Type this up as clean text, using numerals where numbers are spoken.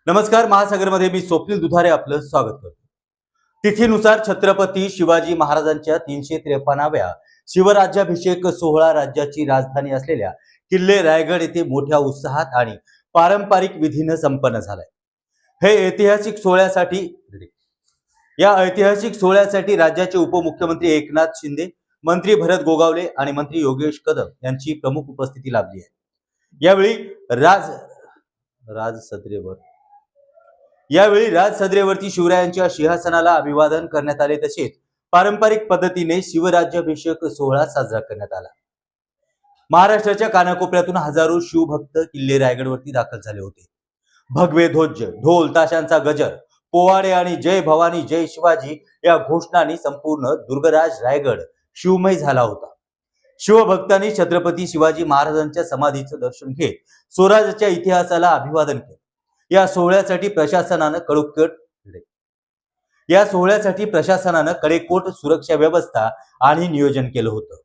नमस्कार. महासागरमध्ये मी स्वप्नील दुधारे आपलं स्वागत करतो. तिथीनुसार छत्रपती शिवाजी महाराजांच्या 353व्या शिवराज्याभिषेक सोहळा राज्याची राजधानी असलेल्या किल्ले रायगड येथे मोठ्या उत्साहात आणि पारंपरिक विधीनं संपन्न झालाय. या ऐतिहासिक सोहळ्यासाठी राज्याचे उपमुख्यमंत्री एकनाथ शिंदे, मंत्री भरत गोगावले आणि मंत्री योगेश कदम यांची प्रमुख उपस्थिती लाभली आहे. यावेळी राजसदरेवरती शिवरायांच्या सिंहासनाला अभिवादन करण्यात आले. तसेच पारंपरिक पद्धतीने शिवराज्याभिषेक सोहळा साजरा करण्यात आला. महाराष्ट्राच्या कानाकोपऱ्यातून हजारो शिवभक्त किल्ले रायगडवरती दाखल झाले होते. भगवे ध्वज, ढोल ताशांचा गजर, पोवाडे आणि जय भवानी जय शिवाजी या घोषणांनी संपूर्ण दुर्गराज रायगड शिवमय झाला होता. शिवभक्तांनी छत्रपती शिवाजी महाराजांच्या समाधीचं दर्शन घेत स्वराज्याच्या इतिहासाला अभिवादन केलं. या सोहळ्यासाठी प्रशासनानं कडेकोट सुरक्षा व्यवस्था आणि नियोजन केलं होतं.